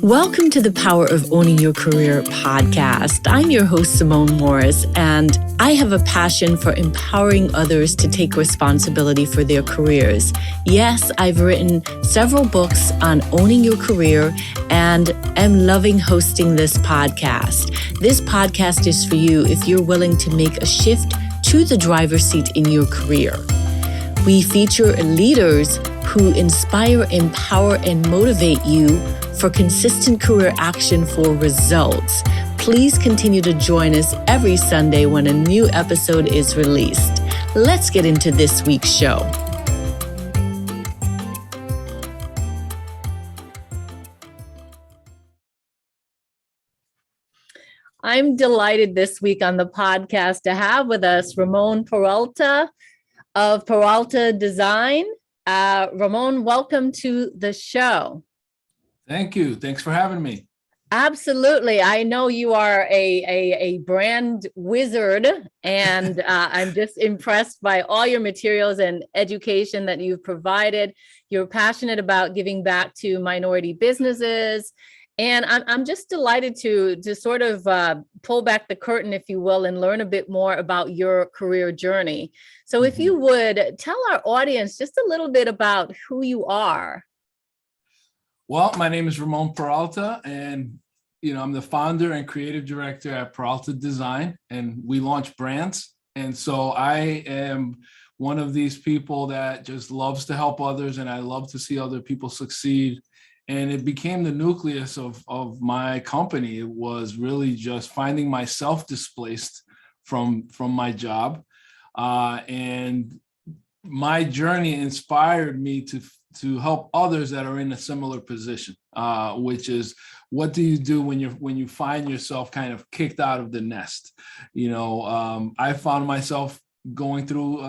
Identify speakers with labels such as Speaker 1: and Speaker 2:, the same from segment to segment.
Speaker 1: Welcome to the Power of Owning Your Career podcast. I'm your host, Simone Morris, and I have a passion for empowering others to take responsibility for their careers. Yes, I've written several books on owning your career and am loving hosting this podcast. This podcast is for you if you're willing to make a shift to the driver's seat in your career. We feature leaders who inspire, empower, and motivate you for consistent career action for results. Please continue to join us every Sunday when a new episode is released. Let's get into this week's show. I'm delighted this week on the podcast to have with us Ramon Peralta of Peralta Design. Ramon, welcome to the show.
Speaker 2: Thank you. Thanks for having me.
Speaker 1: Absolutely. I know you are a brand wizard, and I'm just impressed by all your materials and education that you've provided. You're passionate about giving back to minority businesses. And I'm just delighted to sort of pull back the curtain, if you will, and learn a bit more about your career journey. So if you would tell our audience just a little bit about who you are.
Speaker 2: Well, my name is Ramon Peralta, and I'm the founder and creative director at Peralta Design, and we launch brands. And so I am one of these people that just loves to help others, and I love to see other people succeed. And it became the nucleus of my company. It was really just finding myself displaced from my job. And my journey inspired me to help others that are in a similar position, which is, what do you do when you find yourself kind of kicked out of the nest? I found myself going through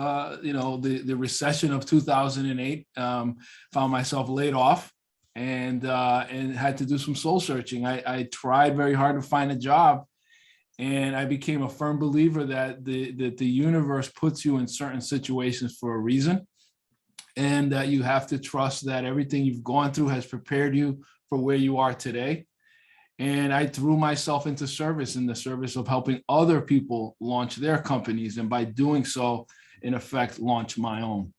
Speaker 2: the recession of 2008, found myself laid off and had to do some soul searching. I tried very hard to find a job, and I became a firm believer that the universe puts you in certain situations for a reason, and that you have to trust that everything you've gone through has prepared you for where you are today. And I threw myself into service, in the service of helping other people launch their companies, and by doing so, in effect, launch my own.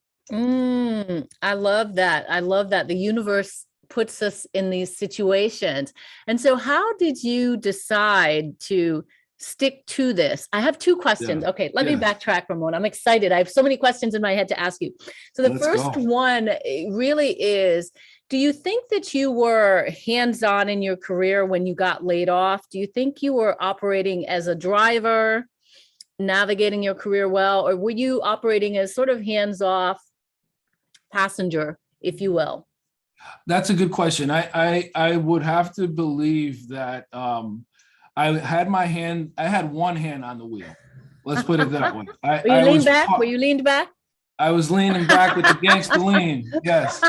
Speaker 1: I love that. I love that. The universe puts us in these situations. And so how did you decide to stick to this? I have two questions. Okay, let me backtrack, Ramon. I'm excited. I have so many questions in my head to ask you. So the first one really is, do you think that you were hands-on in your career when you got laid off? Do you think you were operating as a driver, navigating your career well, or were you operating as sort of hands-off passenger, if you will?
Speaker 2: That's a good question. I would have to believe that I had one hand on the wheel. Let's put it that way.
Speaker 1: Were you leaned back?
Speaker 2: I was leaning back with the gangster lean. Yes.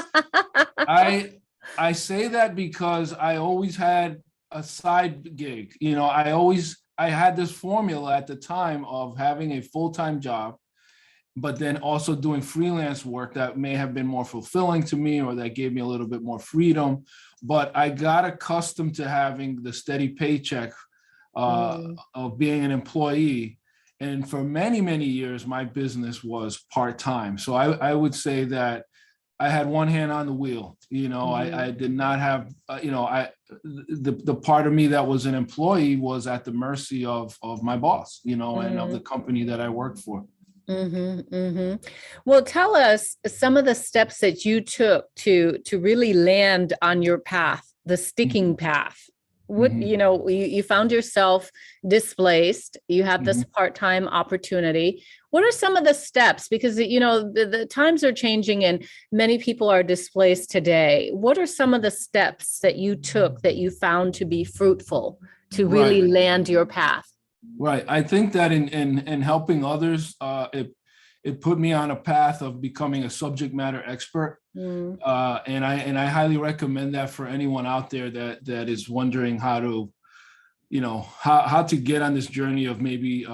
Speaker 2: I say that because I always had a side gig. I had this formula at the time of having a full-time job, but then also doing freelance work that may have been more fulfilling to me, or that gave me a little bit more freedom. But I got accustomed to having the steady paycheck of being an employee. And for many, many years, my business was part-time. So I would say that I had one hand on the wheel. I did not have, the part of me that was an employee was at the mercy of my boss, and of the company that I worked for.
Speaker 1: Well, tell us some of the steps that you took to really land on your path, the sticking path. What, you found yourself displaced, you have this part-time opportunity. What are some of the steps? Because, the times are changing and many people are displaced today. What are some of the steps that you took that you found to be fruitful to really land your path?
Speaker 2: Right. I think that in helping others, it put me on a path of becoming a subject matter expert. And I highly recommend that for anyone out there that is wondering how to, how to get on this journey of maybe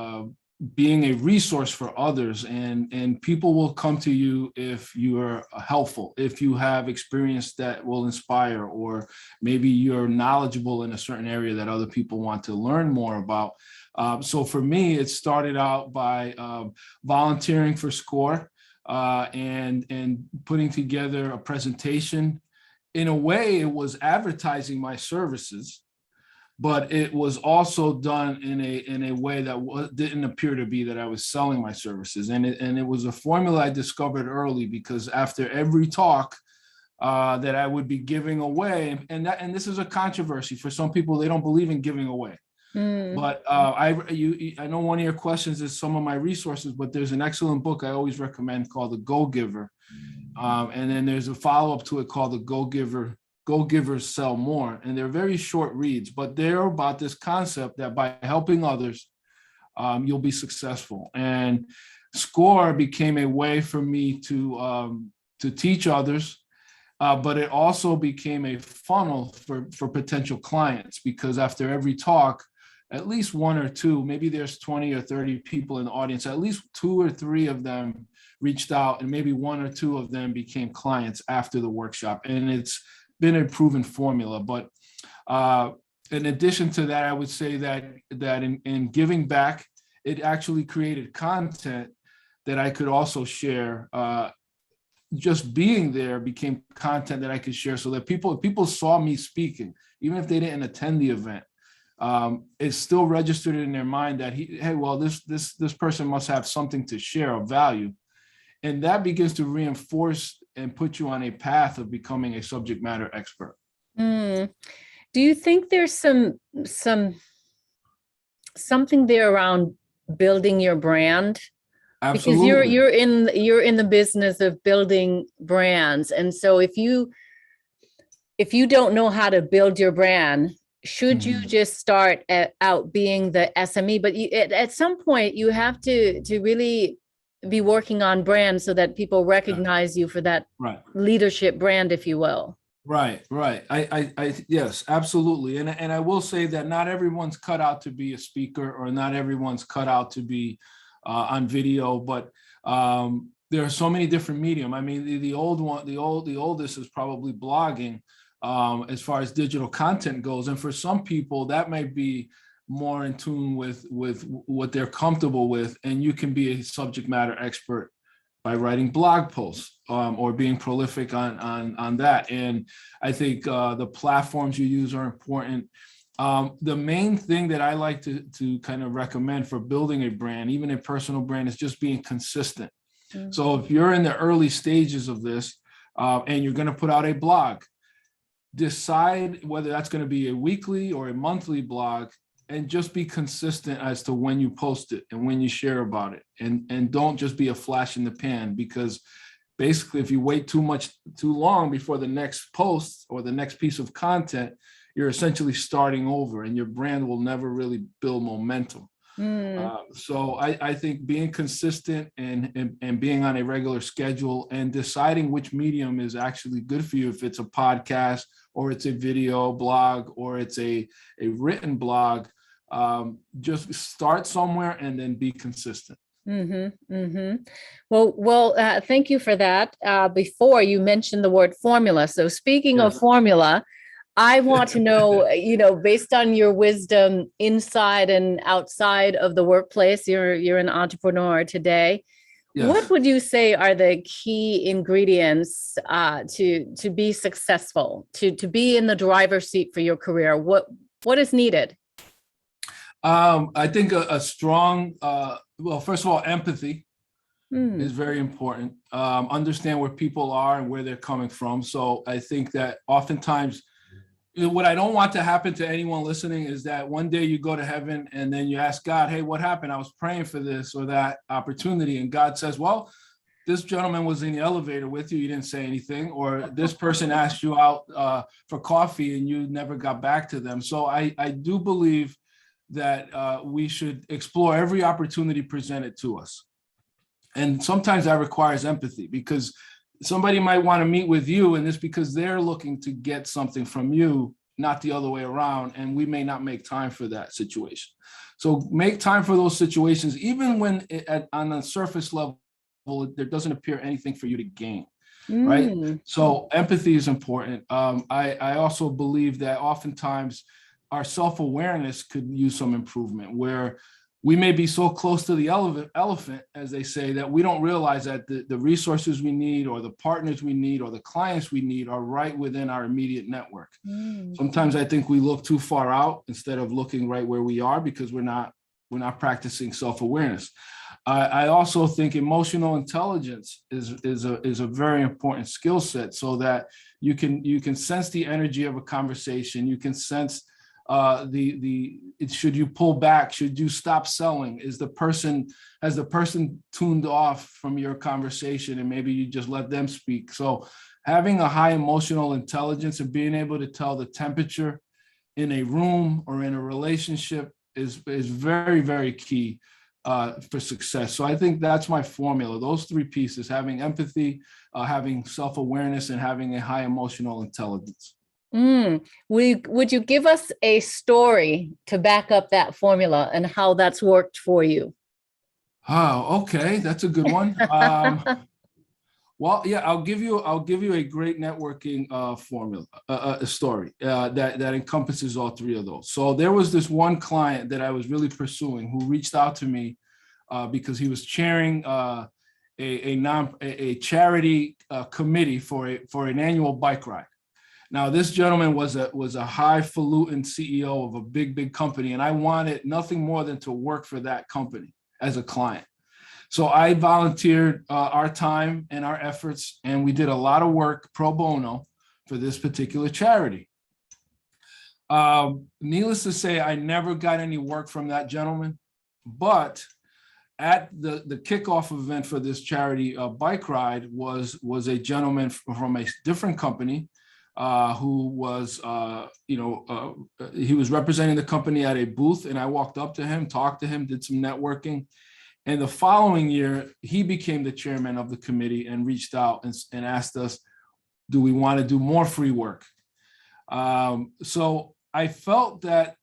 Speaker 2: being a resource for others, and people will come to you if you are helpful, if you have experience that will inspire, or maybe you're knowledgeable in a certain area that other people want to learn more about. So for me, it started out by volunteering for SCORE, and putting together a presentation. In a way, it was advertising my services, but it was also done in a way that didn't appear to be that I was selling my services. And it was a formula I discovered early, because after every talk that I would be giving away, and this is a controversy for some people, they don't believe in giving away. But I know one of your questions is some of my resources, but there's an excellent book I always recommend called The Go-Giver. And then there's a follow-up to it called The Go-Givers Sell More. And they're very short reads, but they're about this concept that by helping others, you'll be successful. And SCORE became a way for me to teach others, but it also became a funnel for potential clients, because after every talk, at least one or two, maybe there's 20 or 30 people in the audience, at least 2 or 3 of them reached out, and maybe 1 or 2 of them became clients after the workshop. And it's been a proven formula. But in addition to that, I would say that in giving back, it actually created content that I could also share. Just being there became content that I could share, so that people saw me speaking, even if they didn't attend the event, it's still registered in their mind that this person must have something to share of value. And that begins to reinforce and put you on a path of becoming a subject matter expert.
Speaker 1: Do you think there's something there around building your brand?
Speaker 2: Absolutely.
Speaker 1: Because you're in the business of building brands. And so if you don't know how to build your brand, should you just start out being the SME? But at some point you have to really be working on brand so that people recognize you for that leadership brand, if you will.
Speaker 2: Right. I yes, absolutely. And I will say that not everyone's cut out to be a speaker, or not everyone's cut out to be on video, but there are so many different medium. I mean, the oldest is probably blogging, as far as digital content goes. And for some people, that might be more in tune with what they're comfortable with. And you can be a subject matter expert by writing blog posts, or being prolific on that. And I think the platforms you use are important. The main thing that I like to kind of recommend for building a brand, even a personal brand, is just being consistent. So if you're in the early stages of this, and you're going to put out a blog, decide whether that's going to be a weekly or a monthly blog, and just be consistent as to when you post it and when you share about it. And don't just be a flash in the pan, because basically if you wait too long before the next post or the next piece of content, you're essentially starting over, and your brand will never really build momentum. So I think being consistent and being on a regular schedule, and deciding which medium is actually good for you, if it's a podcast or it's a video blog or it's a written blog, just start somewhere and then be consistent.
Speaker 1: Well, thank you for that. Before you mentioned the word formula. So speaking of formula, I want to know, based on your wisdom inside and outside of the workplace, you're an entrepreneur today. Yes. What would you say are the key ingredients to be successful, to be in the driver's seat for your career? What is needed?
Speaker 2: I think a strong, first of all, empathy is very important. Understand where people are and where they're coming from. So I think that oftentimes, what I don't want to happen to anyone listening is that one day you go to heaven and then you ask God, hey, what happened? I was praying for this or that opportunity. And God says, well, this gentleman was in the elevator with you. You didn't say anything. Or this person asked you out for coffee and you never got back to them. So I do believe that we should explore every opportunity presented to us. And sometimes that requires empathy, because somebody might want to meet with you, and it's because they're looking to get something from you not the other way around, and we may not make time for that situation. So make time for those situations, even when on the surface level, there doesn't appear anything for you to gain, right? So empathy is important. I also believe that oftentimes our self-awareness could use some improvement, where we may be so close to the elephant, as they say, that we don't realize that the resources we need, or the partners we need, or the clients we need are right within our immediate network. Sometimes I think we look too far out instead of looking right where we are, because we're not practicing self-awareness. I also think emotional intelligence is a very important skill set, so that you can sense the energy of a conversation. You can sense should you pull back? Should you stop selling? Has the person tuned off from your conversation, and maybe you just let them speak? So having a high emotional intelligence and being able to tell the temperature in a room or in a relationship is very, very key for success. So I think that's my formula. Those three pieces: having empathy, having self-awareness, and having a high emotional intelligence.
Speaker 1: Would you give us a story to back up that formula and how that's worked for you?
Speaker 2: Oh, okay, that's a good one. Well, yeah, I'll give you a great networking formula, a story that encompasses all three of those. So there was this one client that I was really pursuing, who reached out to me because he was chairing a charity committee for an annual bike ride. Now, this gentleman was a highfalutin CEO of a big company, and I wanted nothing more than to work for that company as a client. So I volunteered our time and our efforts, and we did a lot of work pro bono for this particular charity. Needless to say, I never got any work from that gentleman, but at the kickoff event for this charity bike ride was a gentleman from a different company who was, he was representing the company at a booth, and I walked up to him, talked to him, did some networking. And the following year, he became the chairman of the committee and reached out and asked us, do we want to do more free work? So I felt that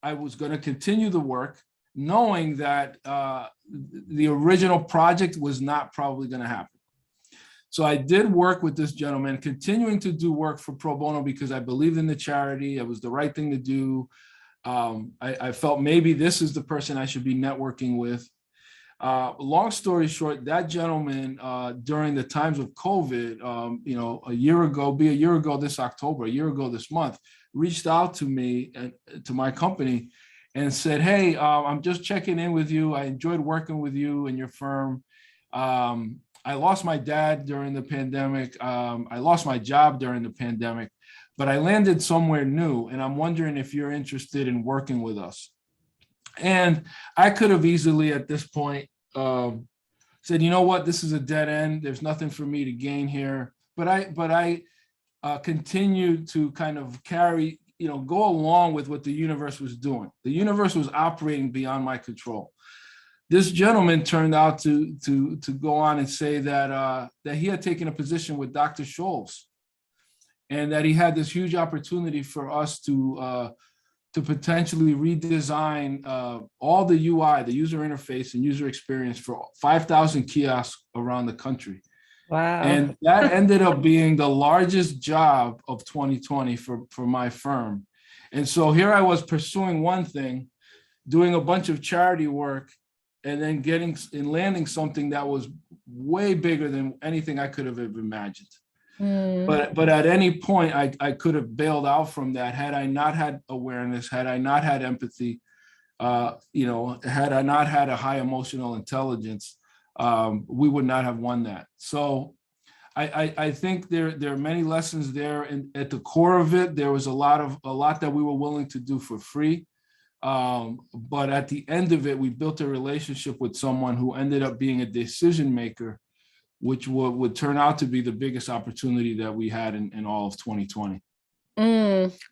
Speaker 2: I was going to continue the work, knowing that the original project was not probably going to happen. So I did work with this gentleman, continuing to do work for pro bono because I believed in the charity. It was the right thing to do. I felt maybe this is the person I should be networking with. Long story short, that gentleman, during the times of COVID, a year ago this October, a year ago this month, reached out to me and to my company and said, hey, I'm just checking in with you. I enjoyed working with you and your firm. I lost my dad during the pandemic. I lost my job during the pandemic, but I landed somewhere new, and I'm wondering if you're interested in working with us. And I could have easily at this point said, you know what, this is a dead end. There's nothing for me to gain here. But I continued to kind of go along with what the universe was doing. The universe was operating beyond my control. This gentleman turned out to go on and say that he had taken a position with Dr. Scholl's, and that he had this huge opportunity for us to potentially redesign all the UI, the user interface and user experience for 5,000 kiosks around the country.
Speaker 1: Wow.
Speaker 2: And that ended up being the largest job of 2020 for my firm. And so here I was pursuing one thing, doing a bunch of charity work, and then landing something that was way bigger than anything I could have ever imagined. But at any point, I could have bailed out from that had I not had awareness, had I not had empathy, had I not had a high emotional intelligence, we would not have won that. So I think there are many lessons there, and at the core of it, there was a lot that we were willing to do for free. But at the end of it, we built a relationship with someone who ended up being a decision maker, which would turn out to be the biggest opportunity that we had in all of 2020.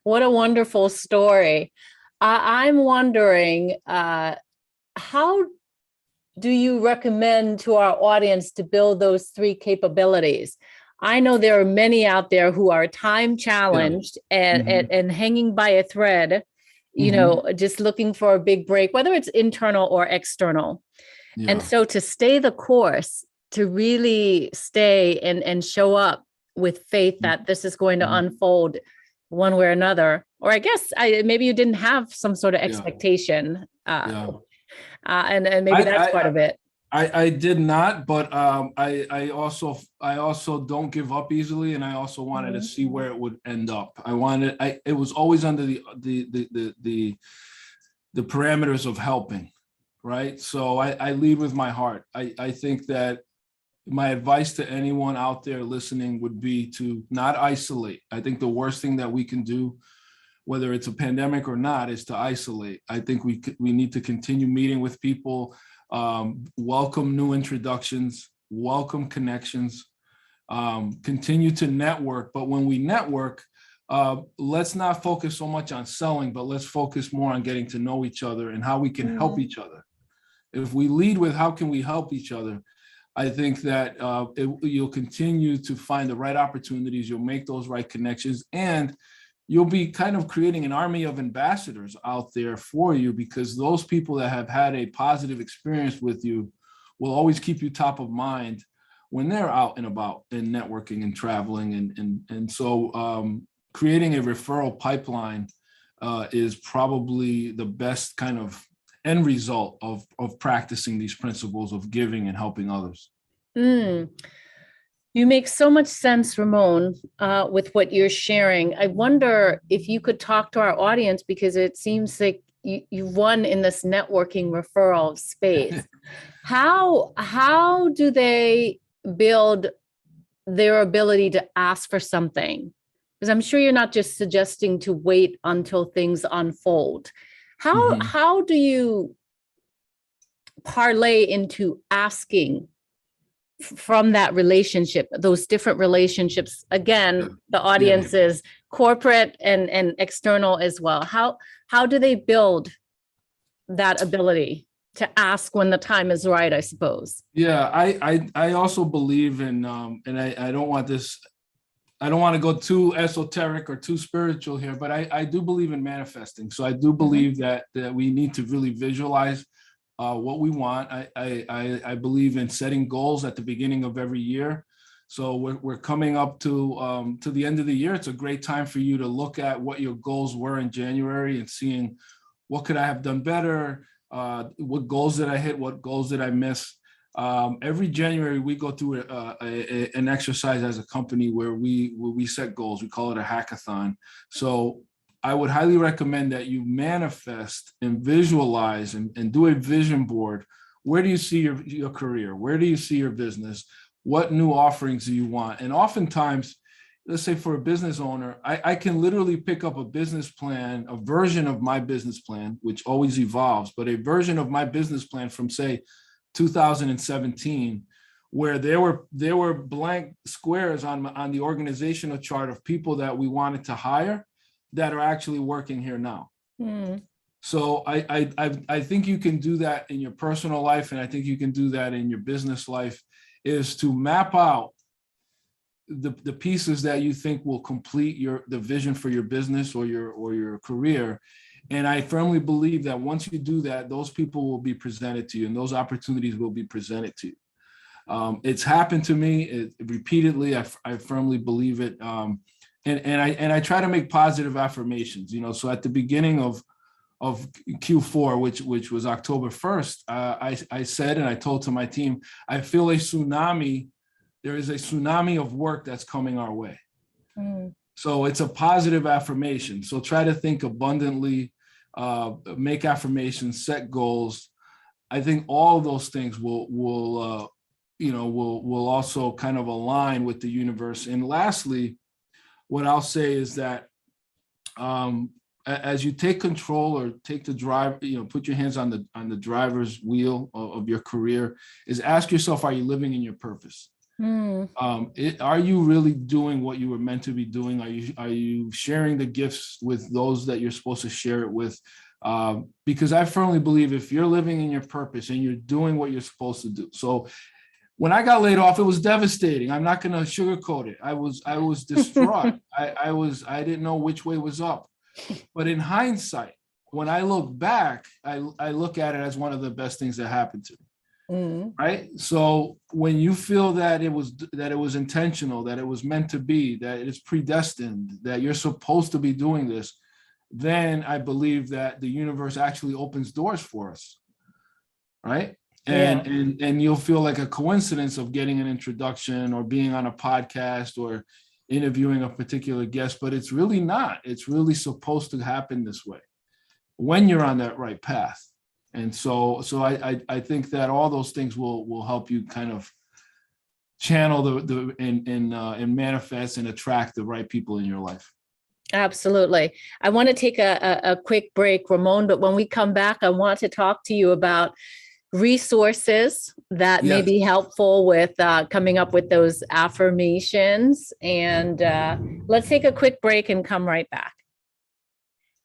Speaker 1: What a wonderful story. I'm wondering, how do you recommend to our audience to build those three capabilities? I know there are many out there who are time challenged and hanging by a thread, just looking for a big break, whether it's internal or external. Yeah. And so to stay the course, to really stay and show up with faith that this is going to unfold one way or another, or I guess maybe you didn't have some sort of expectation, and maybe that's part of it.
Speaker 2: I did not, but I also don't give up easily, and I also wanted to see where it would end up. It was always under the parameters of helping, right? So I lead with my heart. I think that my advice to anyone out there listening would be to not isolate. I think the worst thing that we can do, whether it's a pandemic or not, is to isolate. I think we need to continue meeting with people, welcome new introductions, welcome connections, continue to network. But when we network, let's not focus so much on selling, but let's focus more on getting to know each other and how we can help each other. If we lead with how can we help each other, I think that you'll continue to find the right opportunities, you'll make those right connections, and you'll be kind of creating an army of ambassadors out there for you, because those people that have had a positive experience with you will always keep you top of mind when they're out and about and networking and traveling. And so creating a referral pipeline is probably the best kind of end result of practicing these principles of giving and helping others.
Speaker 1: You make so much sense, Ramon, with what you're sharing. I wonder if you could talk to our audience, because it seems like you've won in this networking referral space. How do they build their ability to ask for something? Because I'm sure you're not just suggesting to wait until things unfold. How do you parlay into asking from that relationship, those different relationships? Again, the audience is corporate and external as well. How do they build that ability to ask when the time is right, I suppose?
Speaker 2: Yeah, I also believe in, and I don't want to go too esoteric or too spiritual here, but I do believe in manifesting. So I do believe that we need to really visualize what we want. I believe in setting goals at the beginning of every year. So we're coming up to the end of the year. It's a great time for you to look at what your goals were in January and seeing what could I have done better, what goals did I hit, what goals did I miss. Every January, we go through an exercise as a company where we set goals. We call it a hackathon. So I would highly recommend that you manifest and visualize and do a vision board. Where do you see your career? Where do you see your business? What new offerings do you want? And oftentimes, let's say for a business owner, I can literally pick up a business plan, a version of my business plan, which always evolves, but a version of my business plan from, say, 2017, where there were blank squares on the organizational chart of people that we wanted to hire that are actually working here now. So I think you can do that in your personal life, and I think you can do that in your business life, is to map out the pieces that you think will complete the vision for your business or your career. And I firmly believe that once you do that, those people will be presented to you and those opportunities will be presented to you. It's happened to me repeatedly. I firmly believe it. And I try to make positive affirmations, so at the beginning of Q4, which was October 1st, I said, and I told to my team, I feel a tsunami. There is a tsunami of work that's coming our way. So it's a positive affirmation. So try to think abundantly, make affirmations, set goals. I think all of those things will also kind of align with the universe. And lastly, what I'll say is that as you take control or take the drive, put your hands on the driver's wheel of your career, is ask yourself, are you living in your purpose? Are you really doing what you were meant to be doing? Are you sharing the gifts with those that you're supposed to share it with? Because I firmly believe if you're living in your purpose and you're doing what you're supposed to do. So When I got laid off, it was devastating. I'm not going to sugarcoat it. I was distraught. I didn't know which way was up. But in hindsight, when I look back, I look at it as one of the best things that happened to me.
Speaker 1: Mm.
Speaker 2: Right. So when you feel that it was intentional, that it was meant to be, that it's predestined, that you're supposed to be doing this, then I believe that the universe actually opens doors for us. Right. And you'll feel like a coincidence of getting an introduction or being on a podcast or interviewing a particular guest, but it's really not. It's really supposed to happen this way when you're on that right path. And so I think that all those things will help you kind of channel and manifest and attract the right people in your life.
Speaker 1: Absolutely. I want to take a quick break, Ramon, but when we come back, I want to talk to you about resources that may be helpful with coming up with those affirmations. And let's take a quick break and come right back.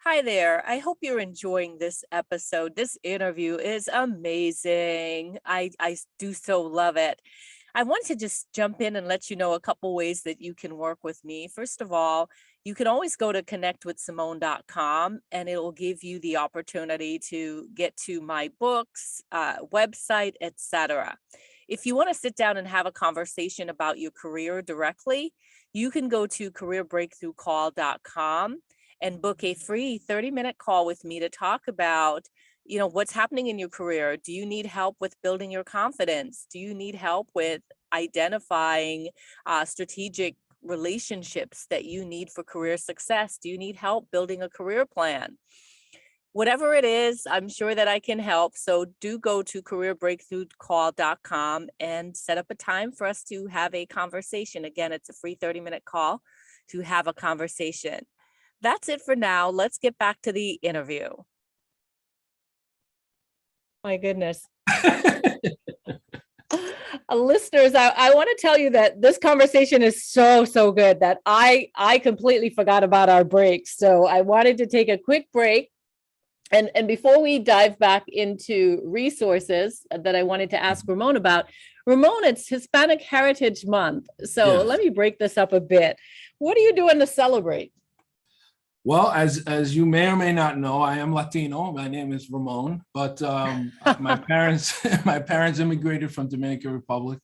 Speaker 1: Hi there. I hope you're enjoying this episode. This interview is amazing. I do so love it. I want to just jump in and let you know a couple ways that you can work with me. First of all, you can always go to connectwithsimone.com and it will give you the opportunity to get to my books, website, etc. If you want to sit down and have a conversation about your career directly, you can go to careerbreakthroughcall.com and book a free 30-minute call with me to talk about, what's happening in your career. Do you need help with building your confidence? Do you need help with identifying strategic relationships that you need for career success? Do you need help building a career plan? Whatever it is, I'm sure that I can help. So do go to careerbreakthroughcall.com and set up a time for us to have a conversation. Again, it's a free 30-minute call to have a conversation. That's it for now. Let's get back to the interview. My goodness. Listeners, I want to tell you that this conversation is so good that I completely forgot about our breaks. So I wanted to take a quick break. And before we dive back into resources that I wanted to ask Ramon about, Ramon, it's Hispanic Heritage Month. So Let me break this up a bit. What are you doing to celebrate?
Speaker 2: Well, as you may or may not know, I am Latino. My name is Ramon, but my parents immigrated from Dominican Republic.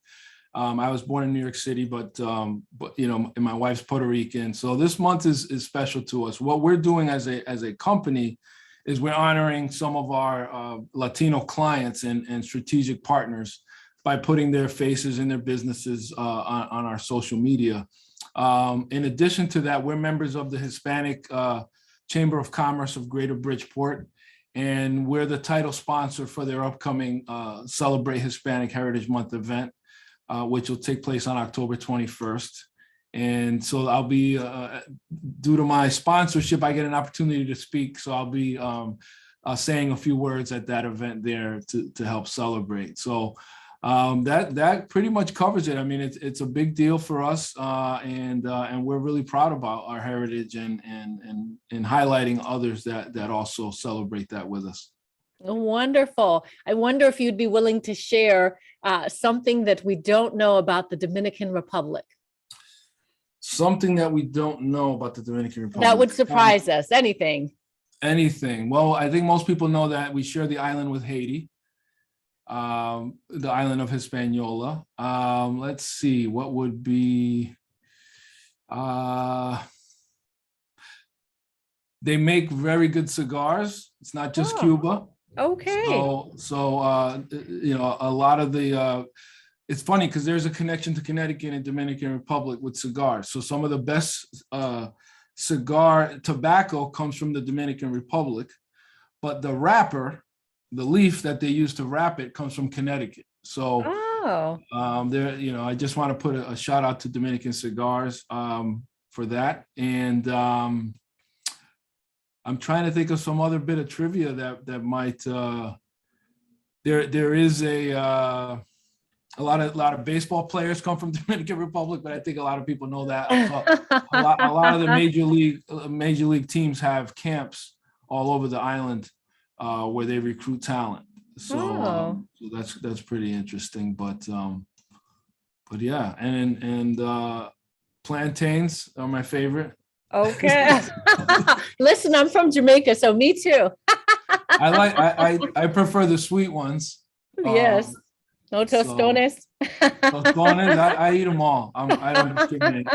Speaker 2: I was born in New York City, but and my wife's Puerto Rican. So this month is special to us. What we're doing as a company is we're honoring some of our Latino clients and strategic partners by putting their faces and their businesses on our social media. In addition to that, we're members of the Hispanic Chamber of Commerce of Greater Bridgeport, and we're the title sponsor for their upcoming Celebrate Hispanic Heritage Month event, which will take place on October 21st. And so I'll be, due to my sponsorship, I get an opportunity to speak. So I'll be saying a few words at that event there to help celebrate. So that pretty much covers it. I mean, it's a big deal for us, and we're really proud about our heritage and highlighting others that also celebrate that with us.
Speaker 1: Wonderful. I wonder if you'd be willing to share something that we don't know about the Dominican Republic.
Speaker 2: Something that we don't know about the Dominican Republic.
Speaker 1: That would surprise us. Anything. Well, I think most people know that we share the island with Haiti. The island of Hispaniola. Let's see, what would be, they make very good cigars. It's not just Cuba. Okay.
Speaker 2: So a lot of the, it's funny because there's a connection to Connecticut and Dominican Republic with cigars. So some of the best cigar tobacco comes from the Dominican Republic, but the wrapper, the leaf that they use to wrap it, comes from Connecticut. So I just want to put a shout out to Dominican Cigars for that. And I'm trying to think of some other bit of trivia that might, there is a lot of baseball players come from Dominican Republic, but I think a lot of people know that. A lot of the major league teams have camps all over the island where they recruit talent. So that's pretty interesting. But but yeah, and plantains are my favorite.
Speaker 1: Okay. Listen, I'm from Jamaica, so me too.
Speaker 2: I prefer the sweet ones.
Speaker 1: Yes. No
Speaker 2: So
Speaker 1: tostones.
Speaker 2: tostones, I eat them all. I don't discriminate.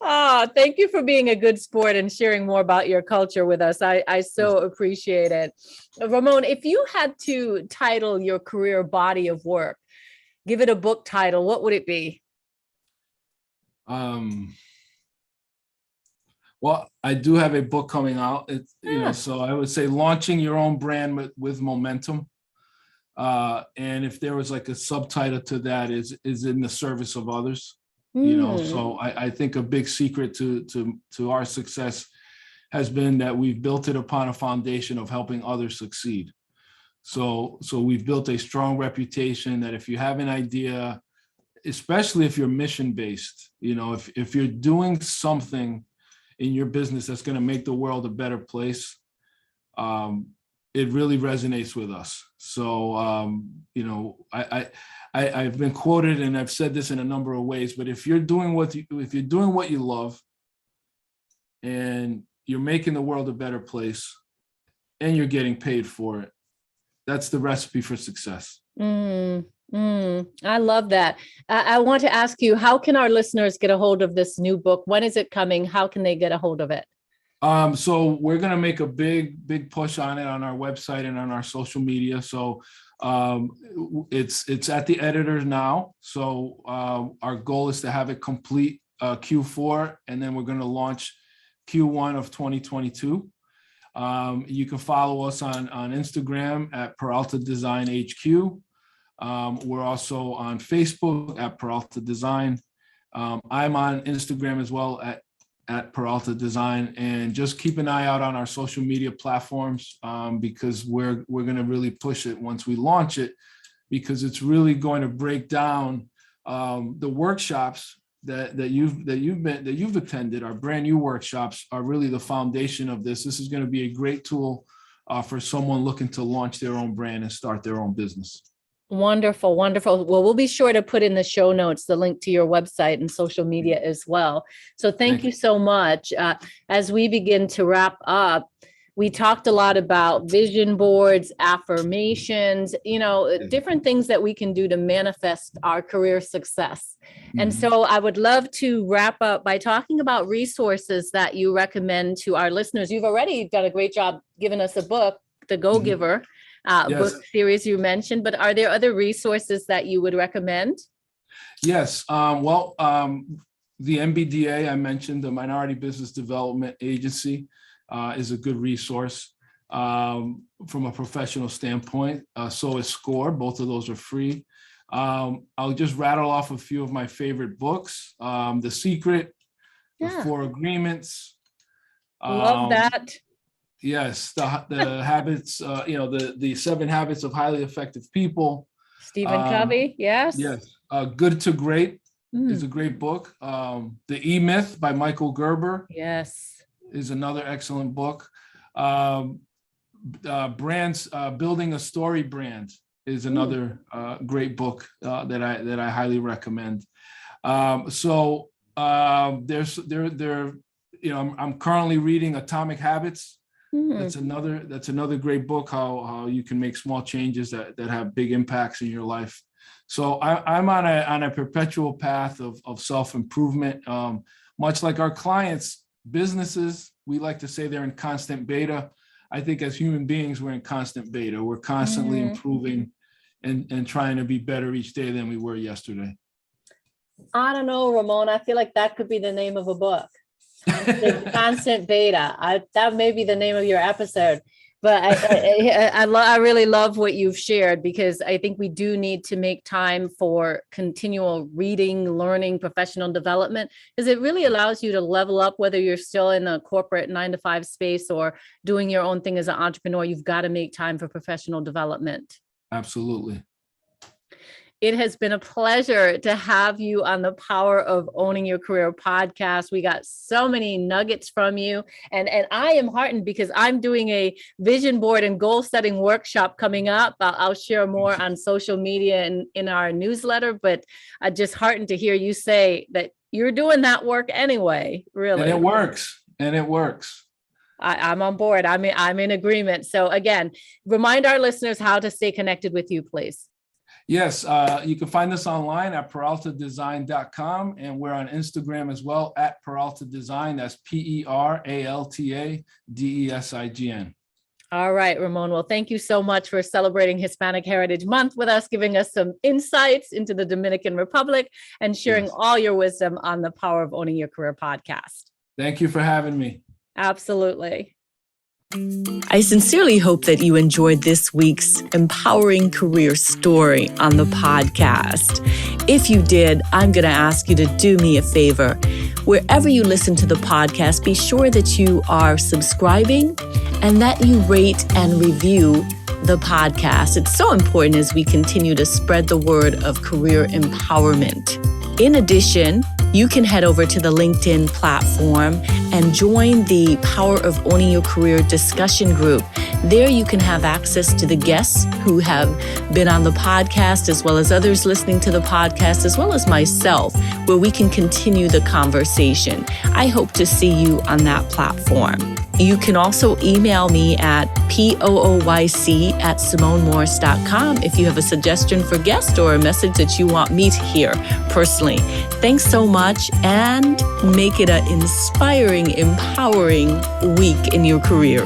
Speaker 1: Oh, thank you for being a good sport and sharing more about your culture with us. I so appreciate it. Ramon, if you had to title your career body of work, give it a book title, what would it be?
Speaker 2: Well, I do have a book coming out. It's, so I would say launching your own brand with momentum. And if there was like a subtitle to that is in the service of others. So I think a big secret to our success has been that we've built it upon a foundation of helping others succeed. So we've built a strong reputation that if you have an idea, especially if you're mission based, if you're doing something in your business that's going to make the world a better place, it really resonates with us. So, I've been quoted, and I've said this in a number of ways, but if you're doing what you love, and you're making the world a better place, and you're getting paid for it, that's the recipe for success.
Speaker 1: I love that. I want to ask you, how can our listeners get a hold of this new book? When is it coming? How can they get a hold of it?
Speaker 2: So we're going to make a big push on it on our website and on our social media. So it's at the editors now. So our goal is to have it complete Q4, and then we're going to launch Q1 of 2022. You can follow us on Instagram at Peralta Design HQ. We're also on Facebook at Peralta Design. I'm on Instagram as well at Peralta Design, and just keep an eye out on our social media platforms, because we're going to really push it once we launch it, because it's really going to break down the workshops that you've attended. Our brand new workshops are really the foundation of this. This is going to be a great tool for someone looking to launch their own brand and start their own business.
Speaker 1: Wonderful, wonderful. Well, we'll be sure to put in the show notes the link to your website and social media as well. So thank you so much. As we begin to wrap up, we talked a lot about vision boards, affirmations, different things that we can do to manifest our career success. And so I would love to wrap up by talking about resources that you recommend to our listeners. You've already done a great job giving us a book, The Go-Giver. Book series you mentioned, but are there other resources that you would recommend?
Speaker 2: Yes. The MBDA I mentioned, the Minority Business Development Agency, is a good resource from a professional standpoint. So is SCORE. Both of those are free. I'll just rattle off a few of my favorite books. The Secret, The Four Agreements.
Speaker 1: Love that.
Speaker 2: Yes, the habits, the 7 habits of highly effective people.
Speaker 1: Stephen Covey, yes.
Speaker 2: Yes, Good to Great is a great book. The E-Myth by Michael Gerber.
Speaker 1: Yes,
Speaker 2: is another excellent book. Brands, Building a Story Brand is another great book that I highly recommend. I'm currently reading Atomic Habits. That's another great book, how you can make small changes that have big impacts in your life. So I'm on a perpetual path of self-improvement. Much like our clients, businesses, we like to say they're in constant beta. I think as human beings, we're in constant beta. We're constantly improving and trying to be better each day than we were yesterday.
Speaker 1: I don't know, Ramon. I feel like that could be the name of a book. Constant beta. That may be the name of your episode. But I really love what you've shared, because I think we do need to make time for continual reading, learning, professional development, because it really allows you to level up, whether you're still in a corporate 9-to-5 space or doing your own thing as an entrepreneur. You've got to make time for professional development.
Speaker 2: Absolutely.
Speaker 1: It has been a pleasure to have you on the Power of Owning Your Career podcast. We got so many nuggets from you. And I am heartened because I'm doing a vision board and goal setting workshop coming up. I'll share more on social media and in our newsletter, but I'm just heartened to hear you say that you're doing that work anyway, really.
Speaker 2: And it works. I'm
Speaker 1: on board. I'm in agreement. So again, remind our listeners how to stay connected with you, please.
Speaker 2: Yes, you can find us online at peraltadesign.com, and we're on Instagram as well at Peralta Design. That's PERALTADESIGN.
Speaker 1: All right, Ramon. Well, thank you so much for celebrating Hispanic Heritage Month with us, giving us some insights into the Dominican Republic and sharing all your wisdom on the Power of Owning Your Career podcast.
Speaker 2: Thank you for having me.
Speaker 1: Absolutely.
Speaker 3: I sincerely hope that you enjoyed this week's empowering career story on the podcast. If you did, I'm going to ask you to do me a favor. Wherever you listen to the podcast, be sure that you are subscribing and that you rate and review the podcast. It's so important as we continue to spread the word of career empowerment. In addition, you can head over to the LinkedIn platform and join the Power of Owning Your Career discussion group. There you can have access to the guests who have been on the podcast, as well as others listening to the podcast, as well as myself, where we can continue the conversation. I hope to see you on that platform. You can also email me at pooyc@simonemorris.com if you have a suggestion for guest or a message that you want me to hear personally. Thanks so much, and make it an inspiring, empowering week in your career.